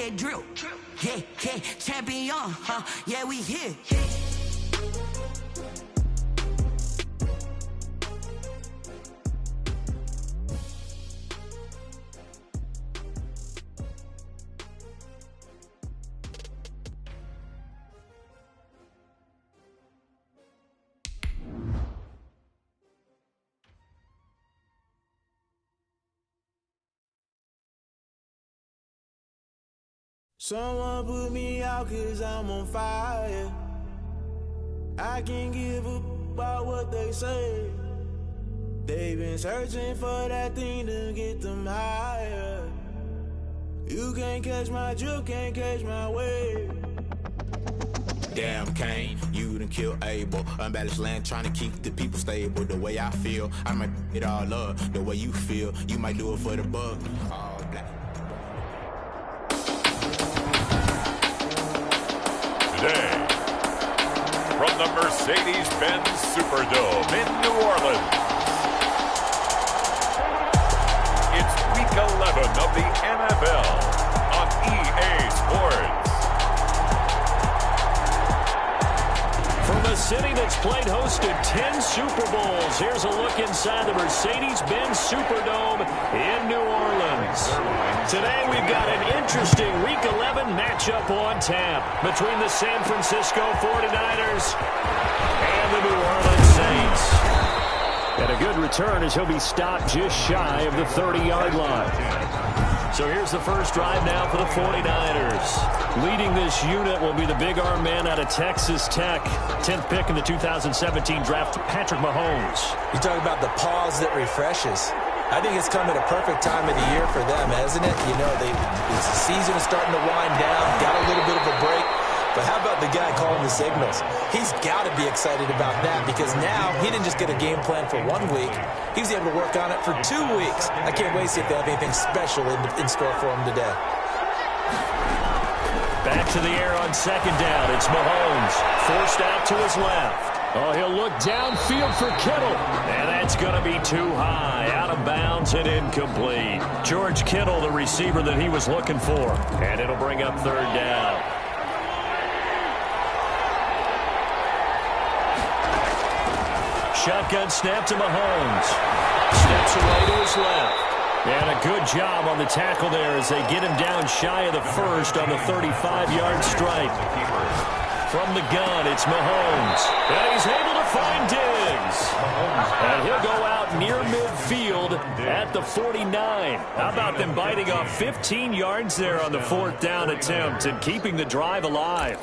head drip. Yeah, yeah, champion, huh? Yeah, we here. Someone put me out 'cause I'm on fire. I can't give a about what they say. They've been searching for that thing to get them higher. You can't catch my drift, can't catch my wave. Damn Kane, you done killed Abel. Unbalanced land trying to keep the people stable. The way I feel, I might it all up. The way you feel, you might do it for the buck. All black. Today, from the Mercedes-Benz Superdome in New Orleans, it's Week 11 of the NFL on EA Sports. From a city that's played host to 10 Super Bowls, here's a look inside the Mercedes-Benz Superdome in New Orleans. Today we've got an interesting Week 11 matchup on tap between the San Francisco 49ers and the New Orleans Saints. And a good return as he'll be stopped just shy of the 30-yard line. So here's the first drive now for the 49ers. Leading this unit will be the big arm man out of Texas Tech. 10th pick in the 2017 draft, Patrick Mahomes. You talk about the pause that refreshes. I think it's come at a perfect time of the year for them, hasn't it? You know, the season is starting to wind down, got a little bit of a break. But how about the guy calling the signals? He's got to be excited about that because now he didn't just get a game plan for 1 week. He was able to work on it for 2 weeks. I can't wait to see if they have anything special in store for him today. Back to the air on second down. It's Mahomes. Forced out to his left. Oh, he'll look downfield for Kittle. And that's going to be too high. Out of bounds and incomplete. George Kittle, the receiver that he was looking for. And it'll bring up third down. Shotgun snap to Mahomes. Steps away to his left. And a good job on the tackle there as they get him down shy of the first on the 35-yard strike. From the gun, it's Mahomes. And he's able to find Diggs. And he'll go out near midfield at the 49. How about them biting off 15 yards there on the fourth down attempt and keeping the drive alive?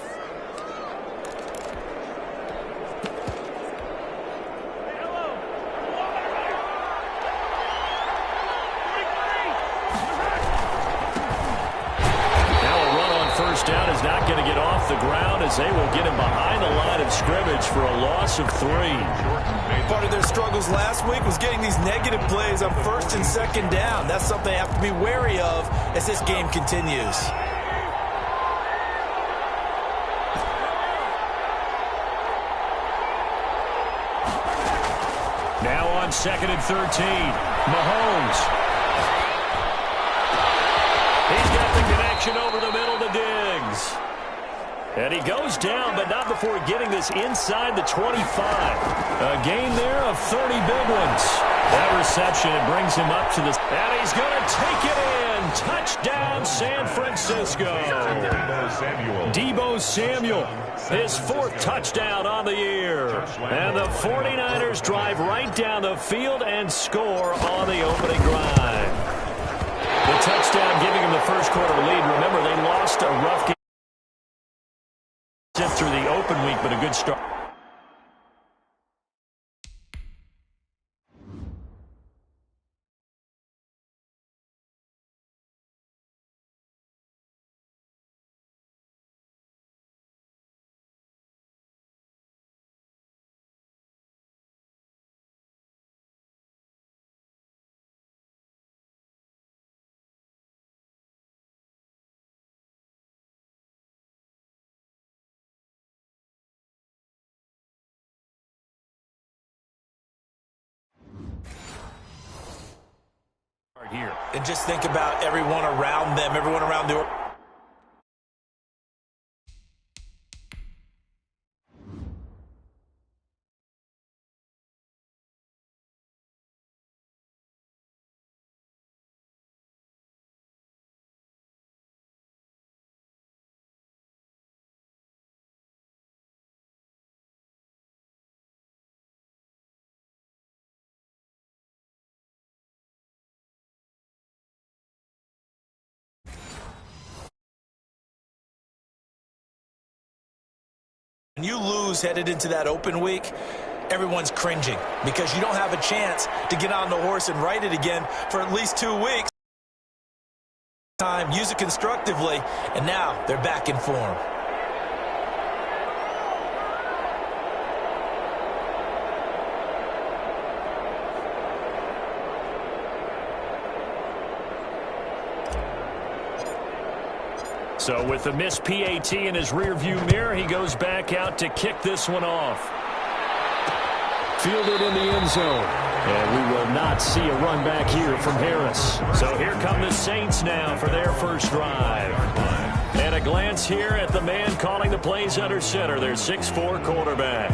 Down is not going to get off the ground as they will get him behind the line of scrimmage for a loss of 3. Part of their struggles last week was getting these negative plays on first and second down. That's something they have to be wary of as this game continues. Now on second and 13, Mahomes. He's got the connection over the middle to Diggs. And he goes down, but not before getting this inside the 25. A gain there of 30 big ones. That reception, it brings him up to the... And he's going to take it in. Touchdown, San Francisco. Deebo Samuel, his 4th touchdown on the year. And the 49ers drive right down the field and score on the opening drive. The touchdown giving him the first quarter lead. Remember, they lost a rough game through the open week, but a good start. Here. And just think about everyone around them, everyone around the When you lose headed into that open week, everyone's cringing because you don't have a chance to get on the horse and ride it again for at least 2 weeks. Use it constructively, and now they're back in form. So with the missed PAT in his rearview mirror, he goes back out to kick this one off. Fielded in the end zone. And we will not see a run back here from Harris. So here come the Saints now for their first drive. And a glance here at the man calling the plays under center, their 6'4" quarterback.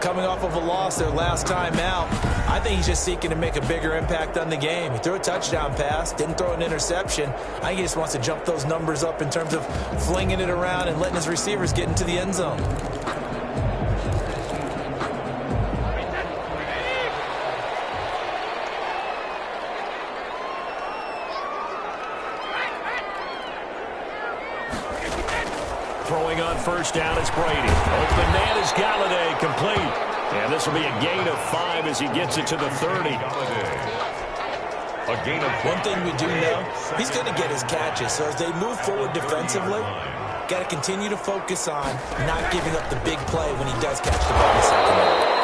Coming off of a loss their last time out, I think he's just seeking to make a bigger impact on the game. He threw a touchdown pass, didn't throw an interception. I think he just wants to jump those numbers up in terms of flinging it around and letting his receivers get into the end zone. Throwing on first down, it's Brady. Open man is Galladay, complete. And this will be a gain of 5 as he gets it to the 30. A gain of 5. One thing we do know, he's going to get his catches. So as they move forward defensively, got to continue to focus on not giving up the big play when he does catch the ball in the secondary.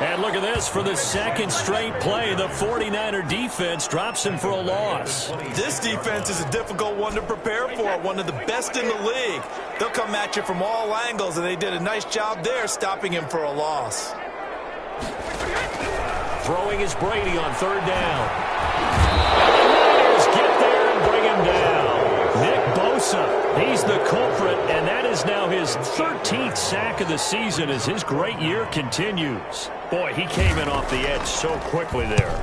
And look at this, for the second straight play, the 49er defense drops him for a loss. This defense is a difficult one to prepare for, one of the best in the league. They'll come at you from all angles, and they did a nice job there stopping him for a loss. Throwing is Brady on third down. Niners get there and bring him down. Nick Bosa, he's the culprit, and that is now his 13th sack of the season as his great year continues. Boy, he came in off the edge so quickly there.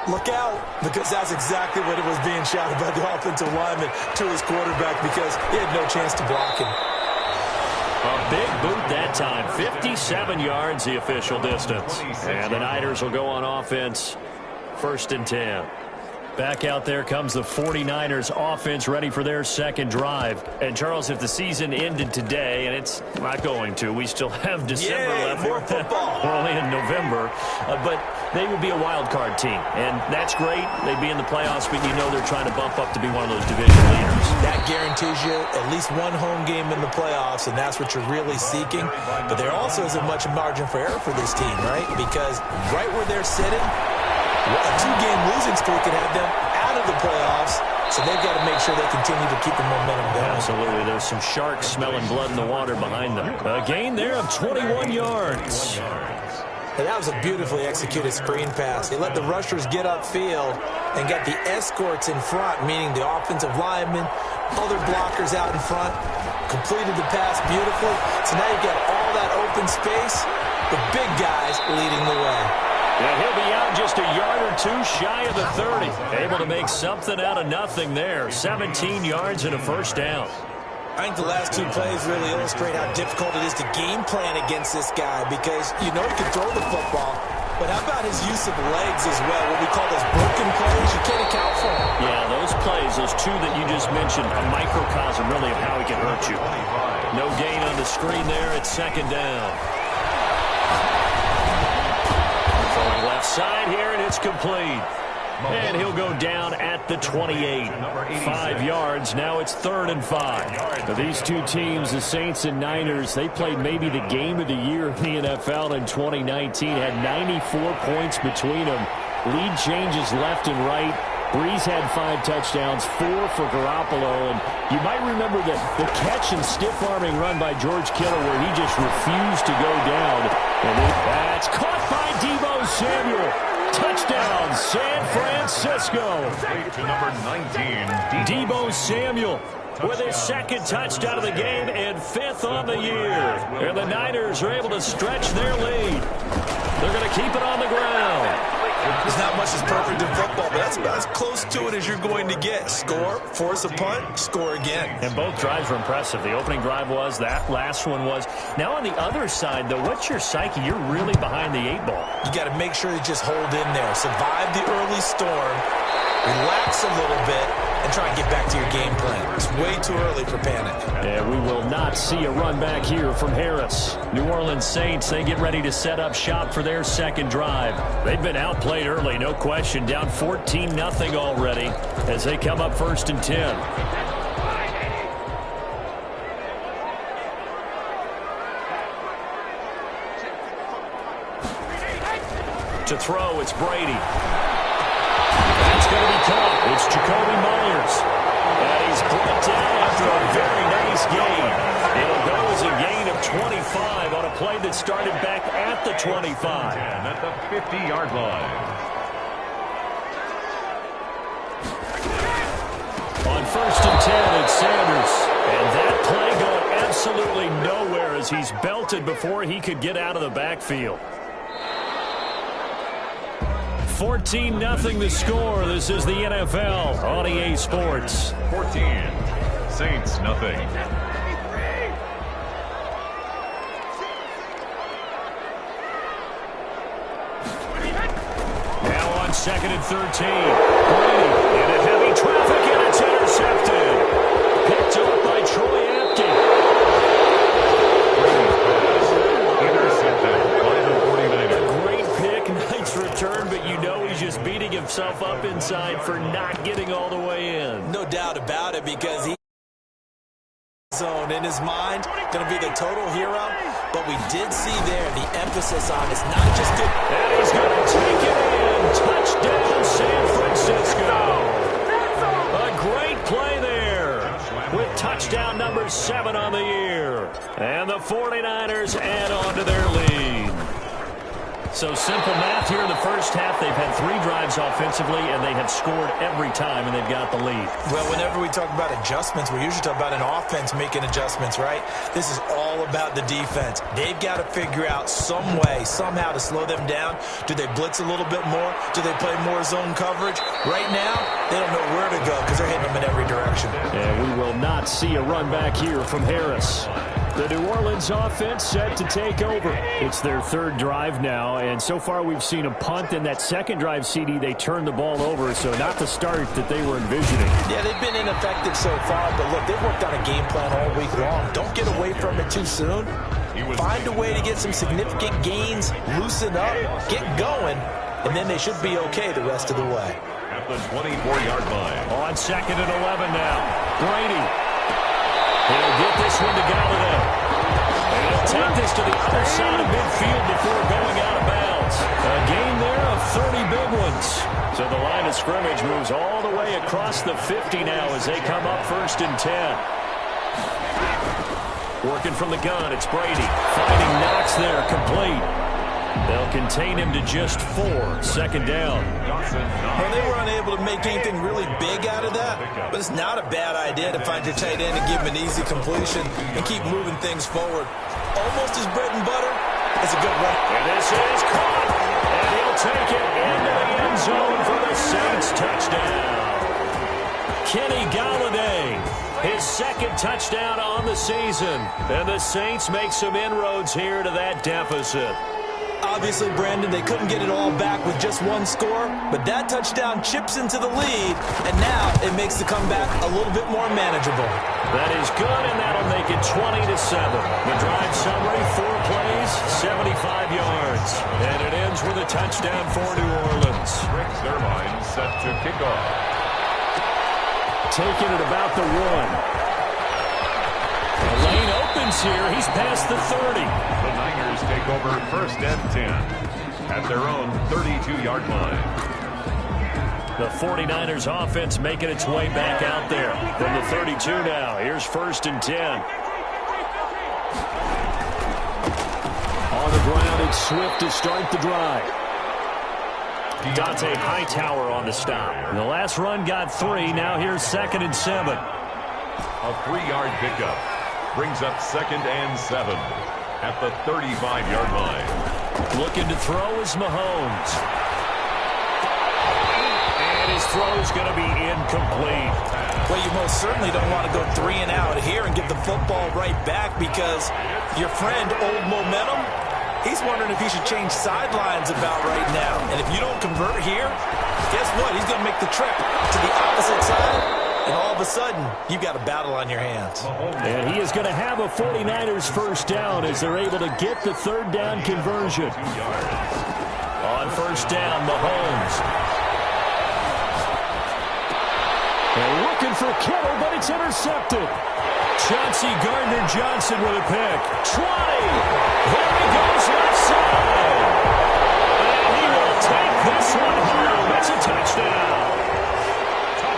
Look out, because that's exactly what it was being shouted by the offensive lineman to his quarterback because he had no chance to block him. A big boot that time, 57 yards the official distance. And the Niners will go on offense, 1st and 10. Back out there comes the 49ers offense ready for their second drive. And, Charles, if the season ended today, and it's not going to, we still have December left. More football. We're only in November. But they would be a wild card team. And that's great. They'd be in the playoffs, but you know they're trying to bump up to be one of those division leaders. That guarantees you at least one home game in the playoffs, and that's what you're really seeking. But there also isn't much margin for error for this team, right? Because right where they're sitting, a 2-game losing streak could have them out of the playoffs, so they've got to make sure they continue to keep the momentum going. Absolutely. There's some sharks smelling blood in the water behind them. A gain there of 21 yards. And that was a beautifully executed screen pass. They let the rushers get upfield and got the escorts in front, meaning the offensive linemen, other blockers out in front, completed the pass beautifully. So now you've got all that open space, the big guys leading the way. And he'll be out just a yard or two shy of the 30. Able to make something out of nothing there. 17 yards and a first down. I think the last 2 plays really illustrate how difficult it is to game plan against this guy because you know he can throw the football, but how about his use of legs as well? What we call those broken plays, you can't account for them. Yeah, those plays, those 2 that you just mentioned, a microcosm really of how he can hurt you. No gain on the screen there. It's 2nd down. Throwing left side here, and it's complete. And he'll go down at the 28. 5 yards. Now it's 3rd and 5. Now these 2 teams, the Saints and Niners, they played maybe the game of the year in the NFL in 2019. Had 94 points between them. Lead changes left and right. Breeze had 5 touchdowns, 4 for Garoppolo. And you might remember the catch and stiff-arming run by George Kittle where he just refused to go down. And that's caught by Deebo Samuel. Touchdown, San Francisco. To number 19, Deebo Samuel with his 2nd touchdown of the game and 5th on the year. And the Niners are able to stretch their lead. They're going to keep it on the ground. There's not much that's perfect in football, but that's about as close to it as you're going to get. Score, force a punt, score again. And both drives were impressive. The opening drive was, that last one was. Now on the other side, though, what's your psyche? You're really behind the 8 ball. You got to make sure you just hold in there. Survive the early storm, relax a little bit, and try and get back to your game plan. It's way too early for panic. And we will not see a run back here from Harris. New Orleans Saints, they get ready to set up shop for their second drive. They've been outplayed early, no question. Down 14-0 already as they come up 1st and 10. To throw, it's Brady. That's going to be caught. It's Jacoby Myers. And he's brought down after a very nice gain. It'll go as a gain of 25 on a play that started back at the 25. And at the 50-yard line. On 1st and 10, it's Sanders. And that play going absolutely nowhere as he's belted before he could get out of the backfield. 14-0 the score. This is the NFL on EA Sports. 14, Saints nothing. Now on 2nd and 13. Brady into heavy traffic, and it's intercepted. Picked up by Troy Apke. Intercepted by the 49ers. Great pick, nice return, but you know he's just beating himself up inside for not getting all the way in. No doubt about it, because he zone in his mind, going to be the total hero. But we did see there the emphasis on it's not just good. And he's going to take it in. Touchdown, San Francisco. A great play there with touchdown number 7 on the year. And the 49ers add on to their lead. So simple math here in the first half. They've had 3 drives offensively, and they have scored every time, and they've got the lead. Well, whenever we talk about adjustments, we usually talk about an offense making adjustments, right? This is all about the defense. They've got to figure out some way, somehow to slow them down. Do they blitz a little bit more? Do they play more zone coverage? Right now, they don't know where to go because they're hitting them in every direction. And we will not see a run back here from Harris. The New Orleans offense set to take over. It's their 3rd drive now, and so far we've seen a punt. In that 2nd drive, CD, they turned the ball over, so not the start that they were envisioning. Yeah, they've been ineffective so far, but look, they've worked on a game plan all week long. Don't get away from it too soon. Find a way to get some significant gains, loosen up, get going, and then they should be okay the rest of the way. At the 24-yard line. On 2nd and 11 now, Brady. He'll get this one to Galladay. And he'll take this to the other side of midfield before going out of bounds. A gain there of 30 big ones. So the line of scrimmage moves all the way across the 50 now as they come up 1st and 10. Working from the gun, it's Brady. Finding Knox there, complete. They'll contain him to just 4. 2nd down. Well, they were unable to make anything really big out of that, but it's not a bad idea to find your tight end and give him an easy completion and keep moving things forward. Almost his bread and butter. It's a good one. And this is caught. And he'll take it into the end zone for the Saints touchdown. Kenny Galladay, his 2nd touchdown on the season. And the Saints make some inroads here to that deficit. Obviously, Brandon, they couldn't get it all back with just 1 score, but that touchdown chips into the lead, and now it makes the comeback a little bit more manageable. That is good, and that'll make it 20-7. The drive summary, 4 plays, 75 yards. And it ends with a touchdown for New Orleans. Rick Zerline set to kick off. Taking it about the 1. The lane opens here. He's past the 30. The Niners take over 1st and 10 at their own 32-yard line. The 49ers offense making its way back out there from the 32 now. Here's 1st and 10. On the ground, it's Swift to start the drive. Dante Hightower on the stop. The last run got 3. Now here's 2nd and 7. A 3-yard pickup brings up 2nd and 7 at the 35-yard line. Looking to throw is Mahomes. And his throw's going to be incomplete. Well, you most certainly don't want to go 3 and out here and get the football right back, because your friend, Old Momentum, he's wondering if he should change sidelines about right now. And if you don't convert here, guess what? He's going to make the trip to the opposite side and all of a sudden, you've got a battle on your hands. And he is going to have a 49ers first down as they're able to get the third down conversion. On first down, Mahomes. They're looking for Kittle, but it's intercepted. Chauncey Gardner-Johnson with a pick. 20. There he goes left side. And he will take this one home. It's a touchdown.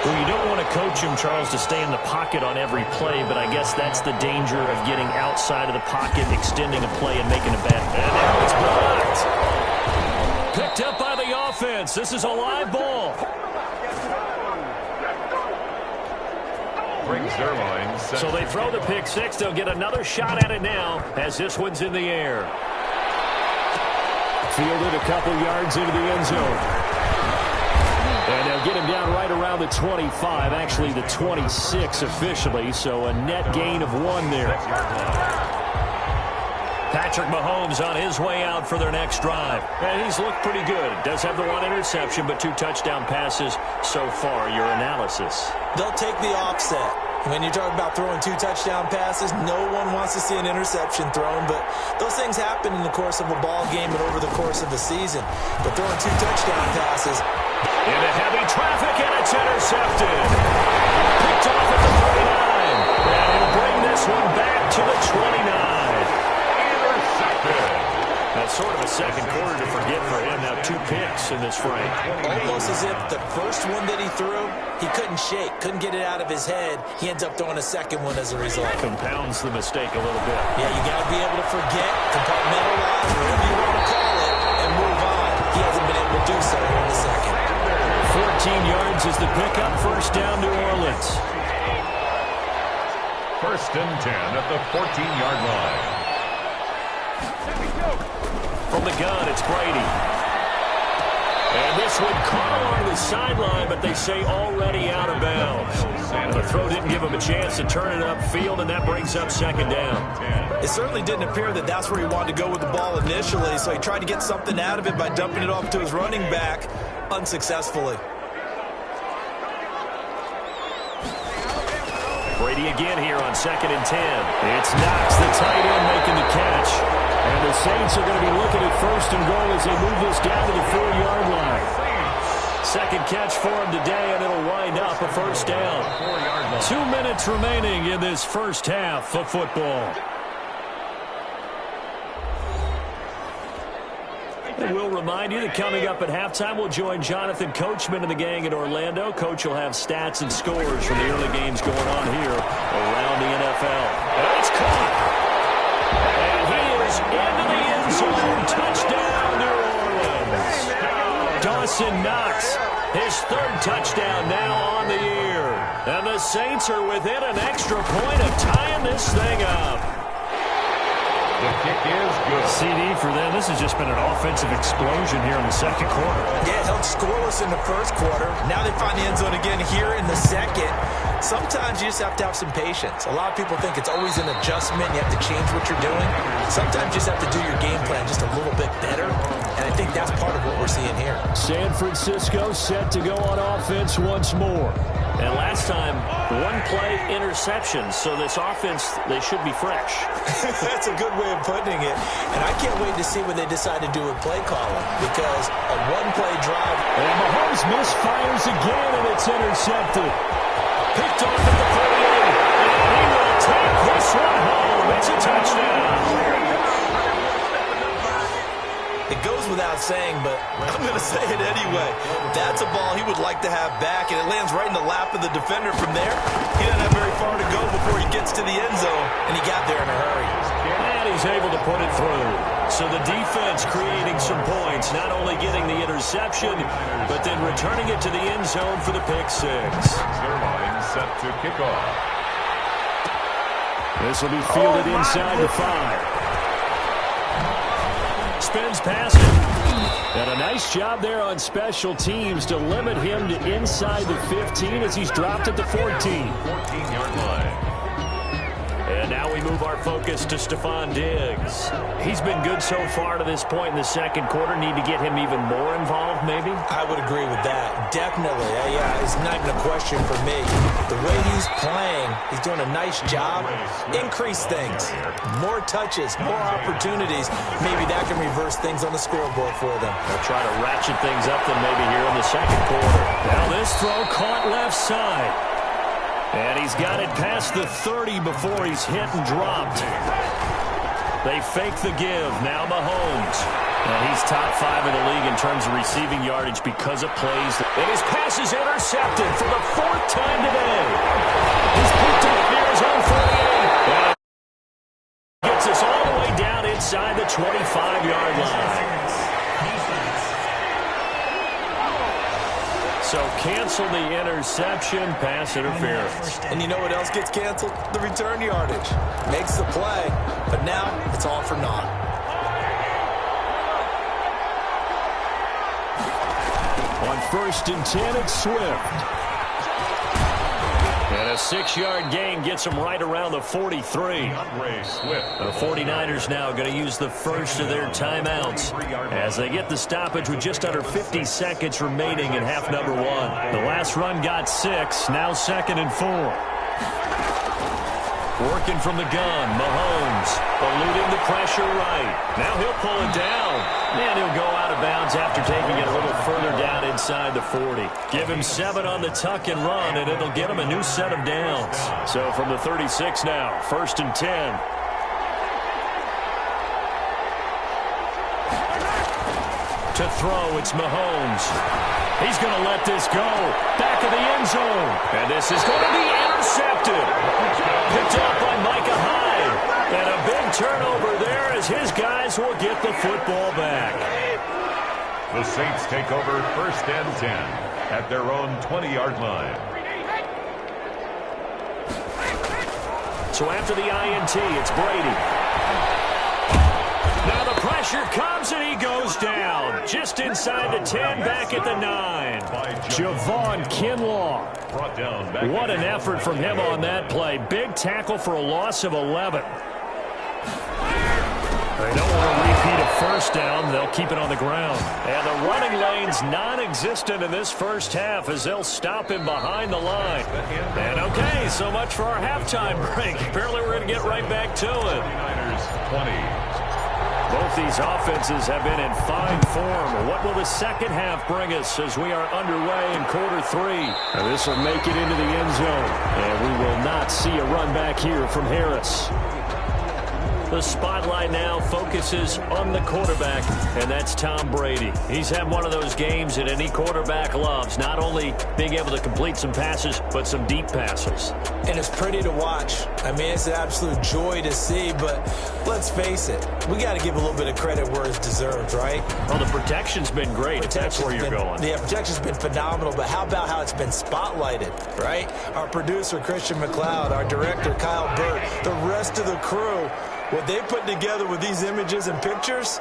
Well, you don't want to coach him, Charles, to stay in the pocket on every play, but I guess that's the danger of getting outside of the pocket, extending a play, and making a bet. And now it's blocked. Picked up by the offense. This is a live ball. So they throw the pick six. They'll get another shot at it now as this one's in the air. Fielded a couple yards into the end zone. And they'll get him down right around the 25, actually the 26 officially, so a net gain of 1 there. Patrick Mahomes on his way out for their next drive. And he's looked pretty good. Does have the 1 interception, but 2 touchdown passes so far. Your analysis. They'll take the offset. When you're talking about throwing 2 touchdown passes, no one wants to see an interception thrown, but those things happen in the course of a ball game and over the course of the season. But throwing 2 touchdown passes. Into heavy traffic, and it's intercepted. Picked off at the 39. And he'll bring this one back to the 29. Intercepted. That's sort of a second quarter to forget for him. Now 2 picks in this frame. Almost as if the first one that he threw, he couldn't shake, couldn't get it out of his head. He ends up throwing a second one as a result. Compounds the mistake a little bit. Yeah, you got to be able to forget, compartmentalize, whatever you want to call it, and move on. He hasn't been able to do so in the second. 14 yards is the pickup. First down, New Orleans. First and 10 at the 14-yard line. From the gun, it's Brady. And this one caught along the sideline, but they say already out of bounds. And the throw didn't give him a chance to turn it upfield, and that brings up second down. It certainly didn't appear that that's where he wanted to go with the ball initially, so he tried to get something out of it by dumping it off to his running back unsuccessfully. Brady again here on second and 10. It's Knox, the tight end, making the catch. And the Saints are going to be looking at first and goal as they move this down to the 4-yard line. Second catch for him today, and it'll wind up a first down. 2 minutes remaining in this first half of football. And we'll remind you that coming up at halftime, we'll join Jonathan Coachman and the gang in Orlando. Coach will have stats and scores from the early games going on here around the NFL. And it's caught. And he is into the end zone. Touchdown, New Orleans. Dawson Knox, his 3rd touchdown now on the year. And the Saints are within an extra point of tying this thing up. The kick is good. CD for them. This has just been an offensive explosion here in the second quarter. Yeah, held scoreless in the first quarter. Now they find the end zone again here in the second. Sometimes you just have to have some patience. A lot of people think it's always an adjustment. You have to change what you're doing. Sometimes you just have to do your game plan just a little bit better. And I think that's part of what we're seeing here. San Francisco set to go on offense once more. And last time, 1-play interception. So this offense, they should be fresh. That's a good way of putting it. And I can't wait to see what they decide to do with play calling. Because a 1-play drive. And Mahomes misfires again, and it's intercepted. Picked off at the 38. And he will take this one home. It's a touchdown. It goes without saying, but I'm going to say it anyway. That's a ball he would like to have back, and it lands right in the lap of the defender from there. He doesn't have very far to go before he gets to the end zone, and he got there in a hurry. And he's able to put it through. So the defense creating some points, not only getting the interception, but then returning it to the end zone for the pick six. Their line set to kick off. This will be fielded inside the 5. Spins past him. And a nice job there on special teams to limit him to inside the 15 as he's dropped at the 14. 14-yard line. And now Now we move our focus to Stephon Diggs. He's been good so far to this point in the second quarter. Need to get him even more involved, maybe? I would agree with that. Definitely. Yeah, it's not even a question for me. The way he's playing, he's doing a nice job. Increase things. More touches, more opportunities. Maybe that can reverse things on the scoreboard for them. They'll try to ratchet things up then maybe here in the second quarter. Now this throw caught left side. And he's got it past the 30 before he's hit and dropped. They fake the give. Now Mahomes. And he's top 5 in the league in terms of receiving yardage because of plays. And his pass is intercepted for the 4th time today. He's picked up near his own 48. And gets us all the way down inside the 25-yard line. So cancel the interception, pass interference. And you know what else gets canceled? The return yardage. Makes the play, but now it's all for naught. On 1st and 10, it's Swift. And a 6-yard gain gets him right around the 43. The 49ers now going to use the first of their timeouts as they get the stoppage with just under 50 seconds remaining in half number 1. The last run got 6, now 2nd and 4. Working from the gun, Mahomes eluding the pressure right. Now he'll pull it down. And he'll go out of bounds after taking it a little further down inside the 40. Give him 7 on the tuck and run, and it'll get him a new set of downs. So from the 36 now, 1st and 10. To throw, it's Mahomes. He's going to let this go. Back of the end zone. And this is going to be intercepted. Picked up by Micah Hyde. And a big turnover there as his guys will get the football back. The Saints take over 1st and 10 at their own 20-yard line. So after the INT, it's Brady. Now the pressure comes and he goes down. Just inside the 10, back at the 9. Javon Kinlaw. What an effort from him on that play. Big tackle for a loss of 11. They don't want to repeat a first down. They'll keep it on the ground. And the running lane's non-existent in this first half as they'll stop him behind the line. And okay, so much for our halftime break. Apparently we're going to get right back to it. 20. Both these offenses have been in fine form. What will the second half bring us as we are underway in quarter 3? And this will make it into the end zone. And we will not see a run back here from Harris. The spotlight now focuses on the quarterback, and that's Tom Brady. He's had one of those games that any quarterback loves, not only being able to complete some passes, but some deep passes. And it's pretty to watch. I mean, it's an absolute joy to see, but let's face it, we got to give a little bit of credit where it's deserved, right? Well, the protection's been great. That's where you're going. Yeah, protection's been phenomenal, but how about how it's been spotlighted, right? Our producer, Christian McLeod, our director, Kyle Burt, the rest of the crew, what they put together with these images and pictures,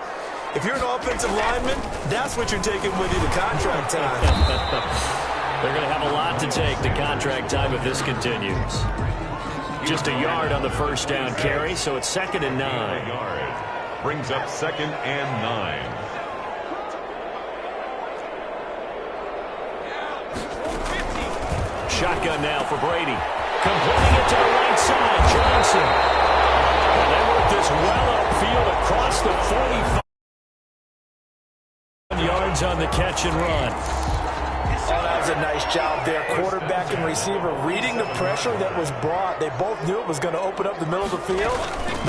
if you're an offensive lineman, that's what you're taking with you to contract time. They're going to have a lot to take to contract time if this continues. Just a yard on the first down carry, so it's 2nd and 9. Brings up 2nd and 9. Shotgun now for Brady. Completing it to the right side, Johnson. And they work this well upfield across the 45 yards on the catch and run. Oh, that was a nice job there. Quarterback and receiver reading the pressure that was brought. They both knew it was going to open up the middle of the field.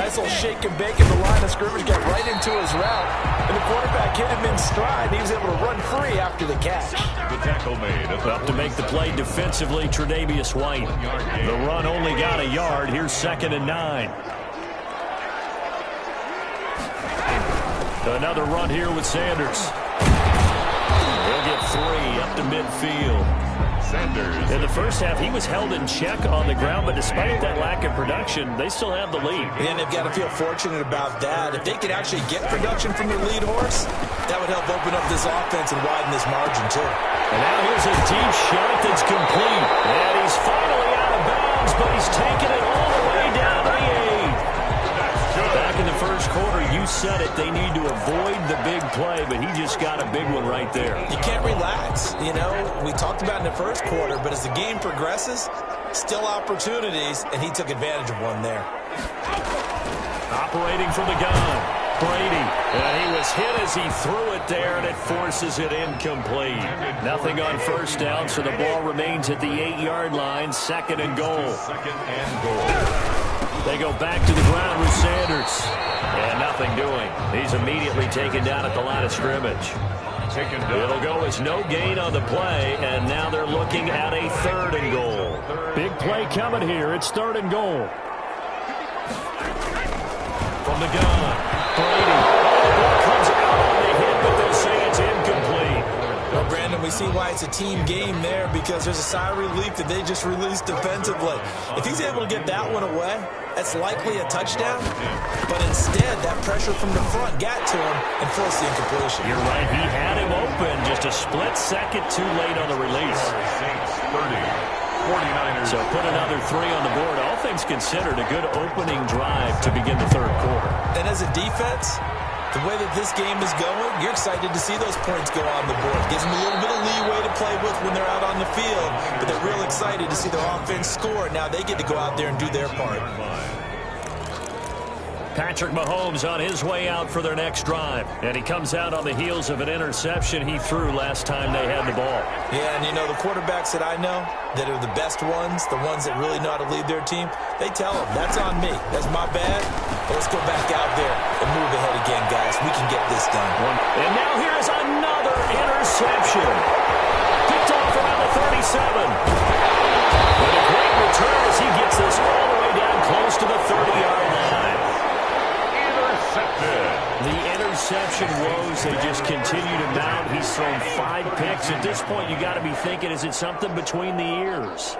Nice little shake and bake in the line of scrimmage, got right into his route. And the quarterback hit him in stride. He was able to run free after the catch. The tackle made. Up to make the play defensively, Tre'Davious White. The run only got a yard. Here's 2nd and 9. Another run here with Sanders. He'll get 3 up to midfield. Sanders. In the first half, he was held in check on the ground, but despite that lack of production, they still have the lead. And they've got to feel fortunate about that. If they could actually get production from their lead horse, that would help open up this offense and widen this margin, too. And now here's a deep shot that's complete. And he's finally out of bounds, but he's taken it all the way down to the 8. said it. They need to avoid the big play, but he just got a big one right there. You can't relax. You know, we talked about in the first quarter, but as the game progresses, still opportunities, and he took advantage of one there. Operating from the gun. Brady, and he was hit as he threw it there, and it forces it incomplete. Nothing on first down, so the ball remains at the 8-yard line, second and goal. They go back to the ground with Sanders, and nothing doing. He's immediately taken down at the line of scrimmage. It'll go as no gain on the play, and now they're looking at a third and goal. Big play coming here. It's third and goal. From the gun. Brady. The ball comes out on the hit, but they'll say it's incomplete. Well, Brandon, we see why it's a team game there, because there's a sigh of relief that they just released defensively. If he's able to get that one away, that's likely a touchdown. But instead, that pressure from the front got to him and forced the incompletion. You're right. He had him open just a split second too late on the release. 49ers. So put another 3 on the board. All things considered, a good opening drive to begin the third quarter. And as a defense, the way that this game is going, you're excited to see those points go on the board. Gives them a little bit of leeway to play with when they're out on the field, but they're real excited to see their offense score. Now they get to go out there and do their part. Patrick Mahomes on his way out for their next drive. And he comes out on the heels of an interception he threw last time they had the ball. Yeah, and you know, the quarterbacks that I know that are the best ones, the ones that really know how to lead their team, they tell them, that's on me. That's my bad. But let's go back out there and move ahead again, guys. We can get this done. And now here is another interception. Picked off around the 37. And a great return as he gets this all the way down close to the 30-yard line. The interception woes, they just continue to mount. He's thrown 5 picks. At this point, you got to be thinking, is it something between the ears?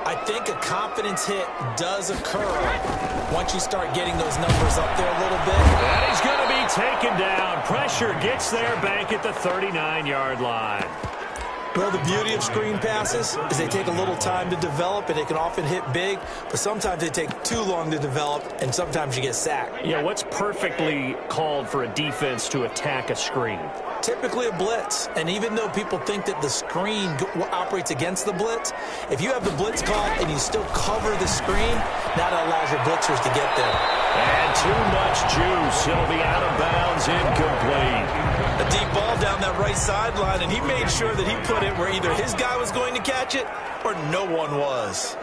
I think a confidence hit does occur once you start getting those numbers up there a little bit. And he's going to be taken down. Pressure gets there back at the 39-yard line. Well, the beauty of screen passes is they take a little time to develop, and they can often hit big, but sometimes they take too long to develop, and sometimes you get sacked. Yeah, what's perfectly called for a defense to attack a screen? Typically a blitz, and even though people think that the screen operates against the blitz, if you have the blitz called and you still cover the screen, that allows your blitzers to get there. And too much juice. It'll be out of bounds, incomplete. A deep ball down that right sideline, and he made sure that he put it where either his guy was going to catch it or no one was.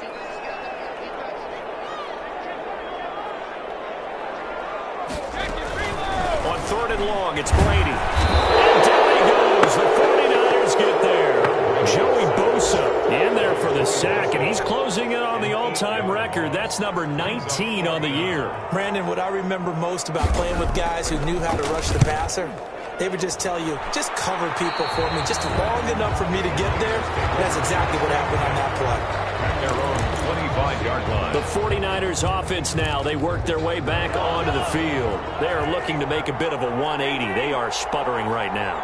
On third and long, it's Brady. And down he goes. The 49ers get there. Joey Bosa in there for the sack, and he's closing in on the all-time record. That's number 19 on the year. Brandon, what I remember most about playing with guys who knew how to rush the passer, they would just tell you, just cover people for me, just long enough for me to get there. And that's exactly what happened on that play. At their own 25-yard line. The 49ers offense now, they work their way back onto the field. They are looking to make a bit of a 180. They are sputtering right now.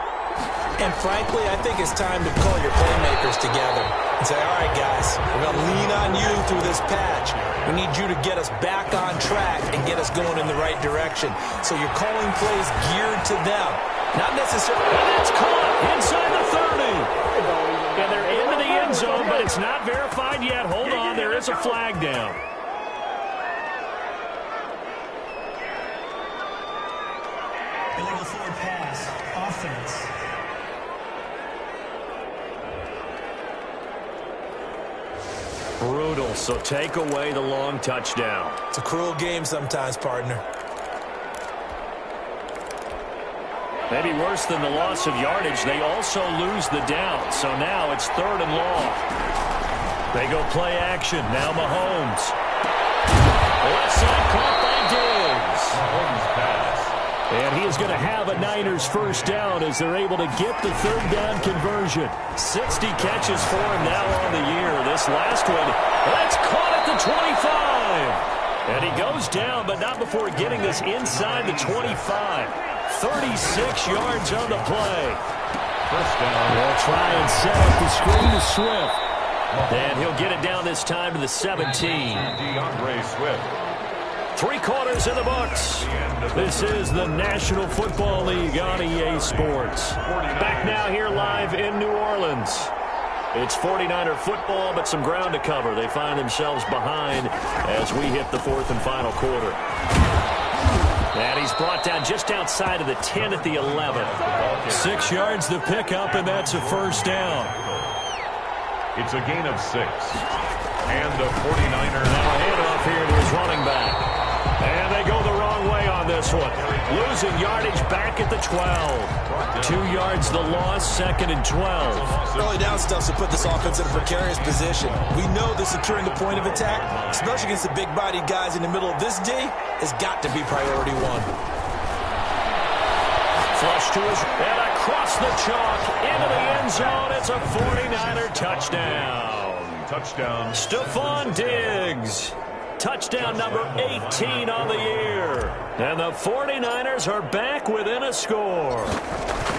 And frankly, I think it's time to call your playmakers together and say, all right, guys, we're going to lean on you through this patch. We need you to get us back on track and get us going in the right direction. So you're calling plays geared to them. Not necessarily. And it's caught inside the 30. And they're into the end zone, but it's not verified yet. Hold on, there is a flag down. Illegal forward pass, offense. Brutal, so take away the long touchdown. It's a cruel game sometimes, partner. Maybe worse than the loss of yardage, they also lose the down. So now it's third and long. They go play action. Now Mahomes. Left side caught by Diggs. Mahomes pass. And he is going to have a Niners first down as they're able to get the third down conversion. 60 catches for him now on the year. This last one, that's caught at the 25. And he goes down, but not before getting this inside the 25. 36 yards on the play. First down. They'll try and set up the screen to Swift. And he'll get it down this time to the 17. DeAndre Swift. 3 quarters in the books. This is the National Football League on EA Sports. Back now here live in New Orleans. It's 49er football, but some ground to cover. They find themselves behind as we hit the 4th and final quarter. And he's brought down just outside of the 10 at the 11. 6 yards the pickup, and that's a first down. It's a gain of 6. And the 49ers. Now a handoff here to his running back. And they go the wrong way on this one. Losing yardage back at the 12. 2 yards the loss, 2nd and 12. Early down stuff to put this offense in a precarious position. We know that securing the point of attack, especially against the big-bodied guys in the middle of this D, has got to be priority 1. Flush to his, and across the chalk, into the end zone. It's a 49er touchdown. Touchdown. Stephon Diggs. Touchdown number 18 on the year. And the 49ers are back within a score.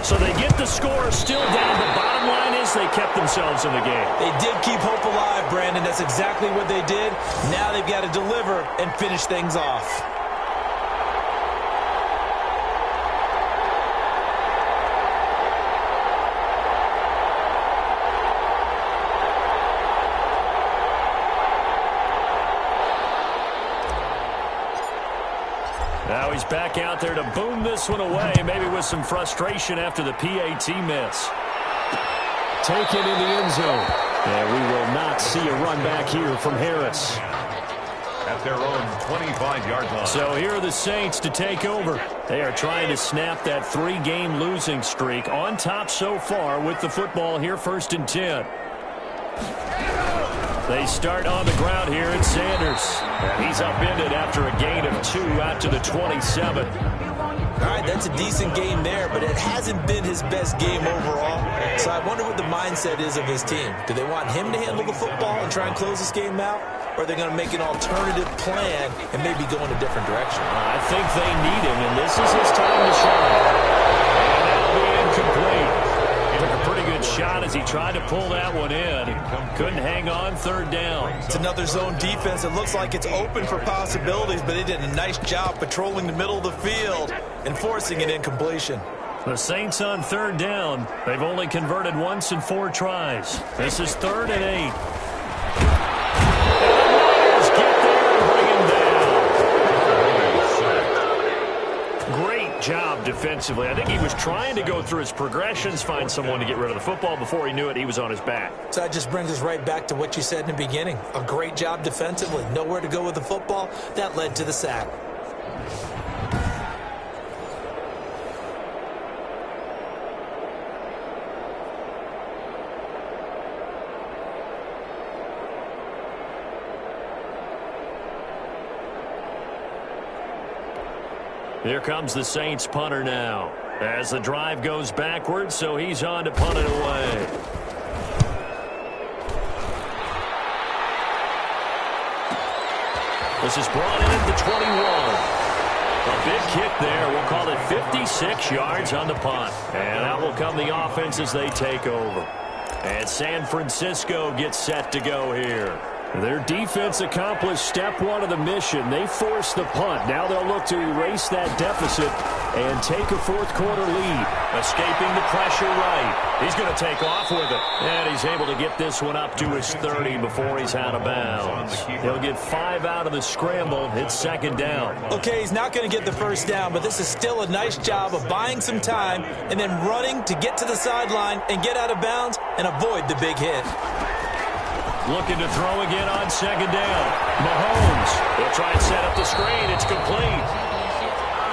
So they get the score still down. The bottom line is they kept themselves in the game. They did keep hope alive, Brandon. That's exactly what they did. Now they've got to deliver and finish things off. Now he's back out there to boom this one away, maybe with some frustration after the PAT miss. Taken in the end zone. And we will not see a run back here from Harris. At their own 25-yard line. So here are the Saints to take over. They are trying to snap that 3-game losing streak. On top so far with the football here, 1st and 10. They start on the ground here at Sanders. And he's upended after a gain of 2 out to the 27. All right, that's a decent game there, but it hasn't been his best game overall. So I wonder what the mindset is of his team. Do they want him to handle the football and try and close this game out? Or are they going to make an alternative plan and maybe go in a different direction? I think they need him, and this is his time to shine. And that'll be incomplete. Took a pretty good shot as he tried to pull that one in. Couldn't hang on, 3rd down. It's another zone defense. It looks like it's open for possibilities, but they did a nice job patrolling the middle of the field and forcing an incompletion. The Saints on 3rd down. They've only converted once in 4 tries. This is 3rd and 8. And the Warriors get there and bring him down. Great job defensively. I think he was trying to go through his progressions, find someone to get rid of the football. Before he knew it, he was on his back. So that just brings us right back to what you said in the beginning. A great job defensively. Nowhere to go with the football. That led to the sack. Here comes the Saints punter now. As the drive goes backwards, so he's on to punt it away. This is brought in at the 21. A big kick there. We'll call it 56 yards on the punt. And out will come the offense as they take over. And San Francisco gets set to go here. Their defense accomplished step 1 of the mission. They forced the punt. Now they'll look to erase that deficit and take a 4th quarter lead. Escaping the pressure right. He's going to take off with it. And he's able to get this one up to his 30 before he's out of bounds. He'll get 5 out of the scramble. It's 2nd down. Okay, he's not going to get the 1st down, but this is still a nice job of buying some time and then running to get to the sideline and get out of bounds and avoid the big hit. Looking to throw again on 2nd down. Mahomes. He'll try and set up the screen. It's complete.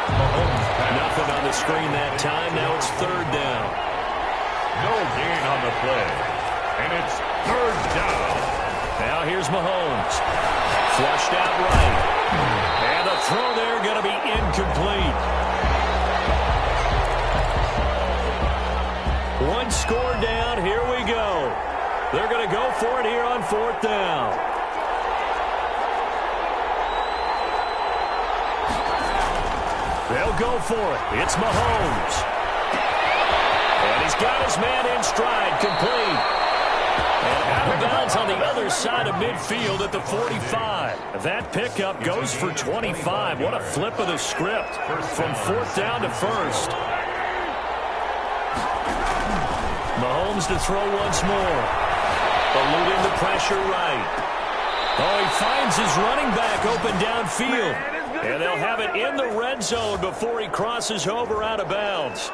Mahomes. Nothing on the screen that time. Now it's 3rd down. No gain on the play. And it's 3rd down. Now here's Mahomes. Flushed out right. And the throw there going to be incomplete. 1 score down. Here we go. They're going to go for it here on 4th down. They'll go for it. It's Mahomes. And he's got his man in stride, complete. And out of bounds on the other side of midfield at the 45. That pickup goes for 25. What a flip of the script from 4th down to 1st. Mahomes to throw once more. Eluding the pressure right. Oh, he finds his running back open downfield. And they'll have it in the red zone before he crosses over out of bounds.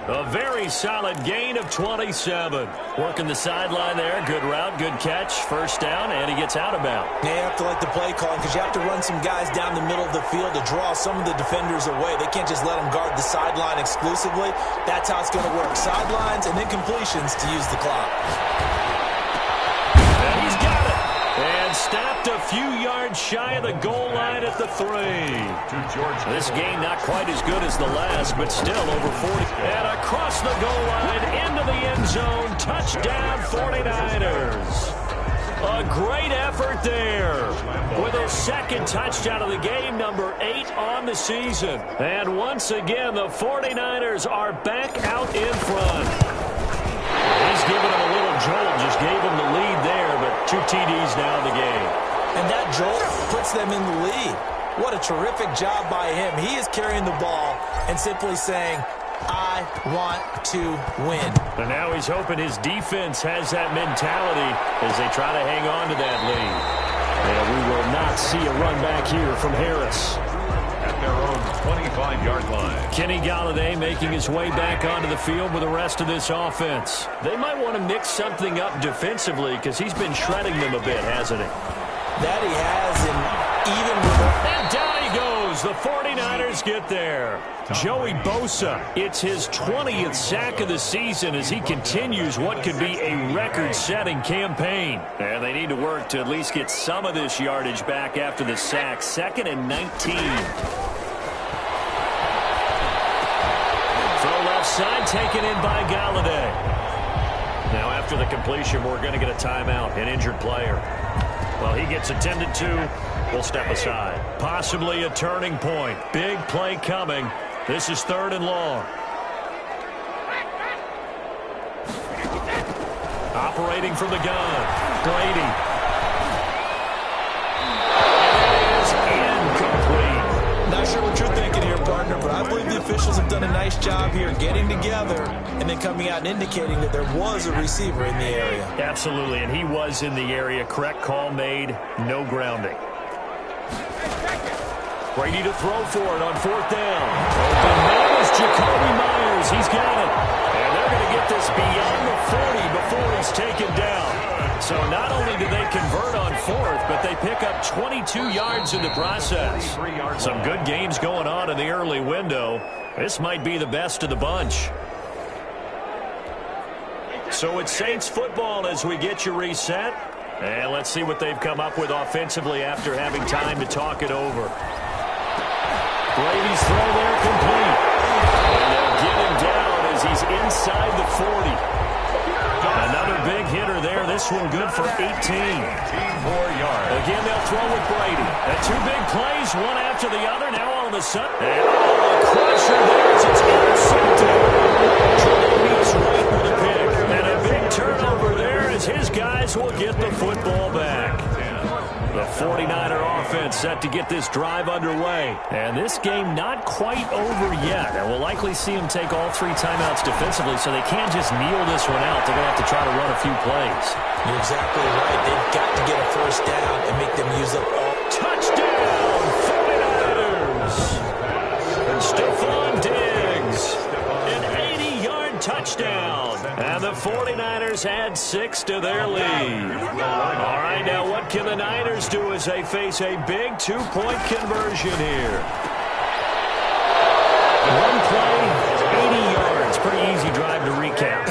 A very solid gain of 27. Working the sideline there. Good route, good catch. 1st down, and he gets out of bounds. Yeah, you have to like the play calling because you have to run some guys down the middle of the field to draw some of the defenders away. They can't just let them guard the sideline exclusively. That's how it's going to work. Sidelines and then completions to use the clock. And he's got it. And stopped a few yards shy of the goal line at the 3. This game not quite as good as the last, but still over 40. And across the goal line into the end zone. Touchdown 49ers. A great effort there with his 2nd touchdown of the game, number 8 on the season. And once again, the 49ers are back out in front. He's giving him a little jolt, just gave him the lead there, but 2 TDs now in the game. And that jolt puts them in the lead. What a terrific job by him. He is carrying the ball and simply saying, I want to win. And now he's hoping his defense has that mentality as they try to hang on to that lead. And we will not see a run back here from Harris. At their own 25-yard line. Kenny Golladay making his way back onto the field with the rest of this offense. They might want to mix something up defensively because he's been shredding them a bit, hasn't he? That he has, and even with And down he goes. The 49ers get there. Joey Bosa, it's his 20th sack of the season as he continues what could be a record-setting campaign. And they need to work to at least get some of this yardage back after the sack. 2nd and 19. Throw left side taken in by Golladay. Now after the completion, we're going to get a timeout, an injured player. Well, he gets attended to. We'll step aside. Possibly a turning point. Big play coming. This is 3rd and long. Operating from the gun. Brady. It is incomplete. not sure what you're thinking here, partner, but I believe the officials have done a nice job here getting together and then coming out and indicating that there was a receiver in the area. Absolutely, and he was in the area. Correct call made. No grounding. Brady to throw for it on 4th down. Open man is Jacoby Myers. He's got it. And they're going to get this beyond the 40 before he's taken down. So not only did they convert on 4th, but they pick up 22 yards in the process. Some good games going on in the early window. This might be the best of the bunch. So it's Saints football as we get you reset. And let's see what they've come up with offensively after having time to talk it over. Brady's throw there complete. And they'll get him down as he's inside the 40. Another big hitter there. This one good for 18. 4 yards. Again, they'll throw with Brady. And 2 big plays, one after the other. Now all of a sudden, and a crusher there as it's intercepted. Jacoby's right with a pick. And a big turnover there as his guys will get the football back. The 49er offense set to get this drive underway. And this game not quite over yet. And we'll likely see them take all 3 timeouts defensively, so they can't just kneel this one out. They're going to have to try to run a few plays. You're exactly right. They've got to get a first down and make them use up all. Touchdown, 49ers! And Stephon Diggs, an 80-yard touchdown. And the 49ers add 6 to their lead. All right, now what can the Niners do as they face a big 2-point conversion here? One play, 80 yards. Pretty easy drive to recap.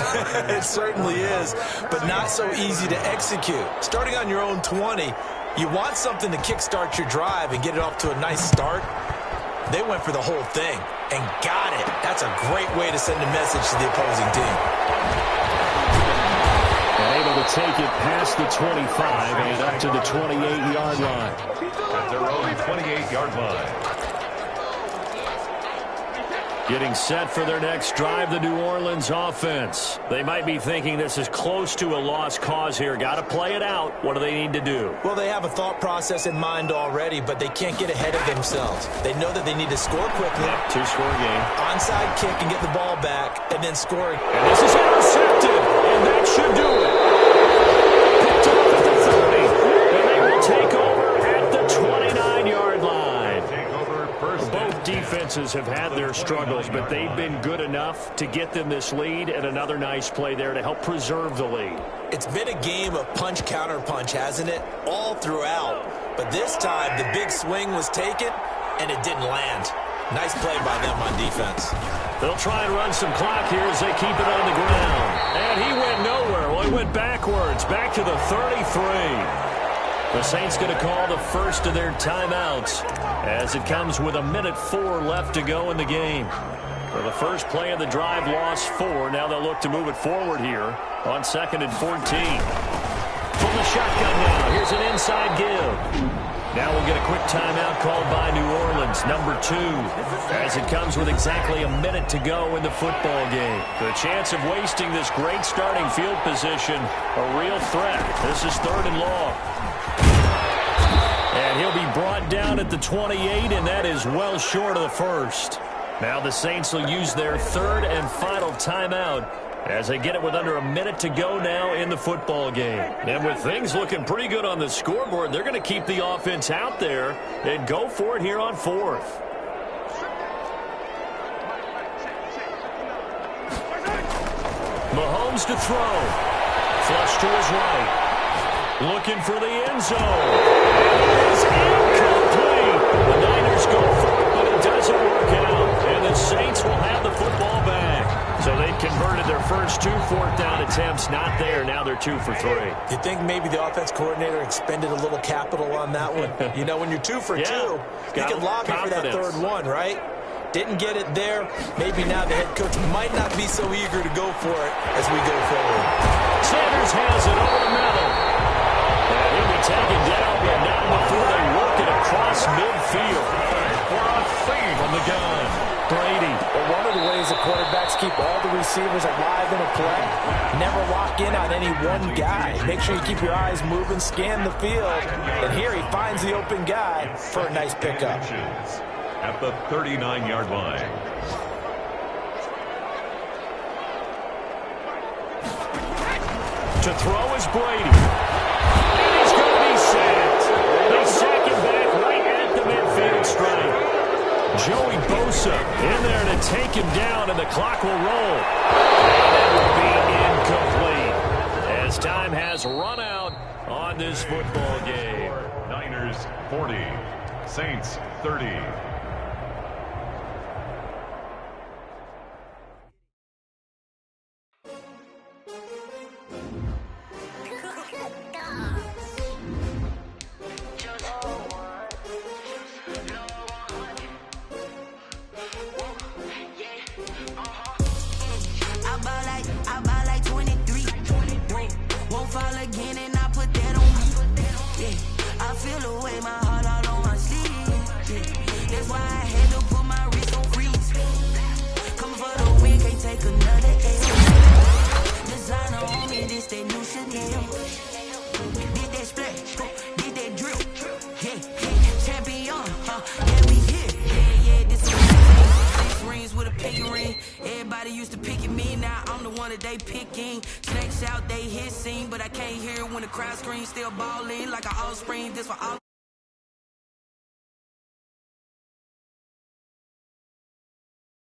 It certainly is, but not so easy to execute. Starting on your own 20, you want something to kickstart your drive and get it off to a nice start. They went for the whole thing and got it. That's a great way to send a message to the opposing team. And able to take it past the 25 and up to the 28-yard line. At their own 28-yard line. Getting set for their next drive, the New Orleans offense. They might be thinking this is close to a lost cause here. Got to play it out. What do they need to do? Well, they have a thought process in mind already, but they can't get ahead of themselves. They know that they need to score quickly. Yeah, two-score game. Onside kick and get the ball back, and then score. And this is intercepted, and that should do it. Picked off at the 30, and they will take over at the 29-yard line. Both defenses have had their struggles, but they've been good enough to get them this lead, and another nice play there to help preserve the lead. It's been a game of punch-counter-punch, hasn't it? All throughout. But this time, the big swing was taken, and it didn't land. Nice play by them on defense. They'll try and run some clock here as they keep it on the ground. And he went nowhere. Well, he went backwards, back to the 33. The Saints going to call the first of their timeouts as it comes with 1:04 left to go in the game. For the first play of the drive, lost 4. Now they'll look to move it forward here on 2nd and 14. From the shotgun now, here's an inside give. Now we'll get a quick timeout called by New Orleans, number 2, as it comes with exactly a minute to go in the football game. The chance of wasting this great starting field position, a real threat. This is 3rd and long. And he'll be brought down at the 28, and that is well short of the first. Now the Saints will use their 3rd and final timeout as they get it with under a minute to go now in the football game. And with things looking pretty good on the scoreboard, they're going to keep the offense out there and go for it here on 4th. Mahomes to throw. Flush to his right. Looking for the end zone. And it is incomplete. The Niners go for it, but it doesn't work out. And the Saints will have the football back. So they've converted their first 2 fourth-down attempts. Not there. Now they're 2 for 3. You think maybe the offense coordinator expended a little capital on that one? You know, when you're 2 for 2, you can lobby for that 3rd one, right? Didn't get it there. Maybe now the head coach might not be so eager to go for it as we go forward. Sanders has it over the middle. And he'll be taken down, but not before they work it across midfield. For a feed from the gun. Brady. Well, one of the ways the quarterbacks keep all the receivers alive in a play, never lock in on any one guy. Make sure you keep your eyes moving, scan the field. And here he finds the open guy for a nice pickup. At the 39-yard line. To throw is Brady. And he's going to be sacked. They sack him back right at the midfield stripe. Joey Bosa in there to take him down, and the clock will roll. And it will be incomplete as time has run out on this football game. Niners 40, Saints 30. I buy like 23. Won't fall again and I put that on me. Yeah, I feel the way, my heart all on my sleeve. Yeah, that's why I had to put my wrist on freeze. Coming for the win, can't take another L. Designer on me, this that new Chanel. Did that splash, did that drip. Yeah, champion, yeah, we here. Yeah, this is 6 rings with a pinky ring. Everybody used to picking me, now I'm the one that they picking. Snakes out, they hissing, but I can't hear when the crowd screams. Still balling like an offspring, this for all.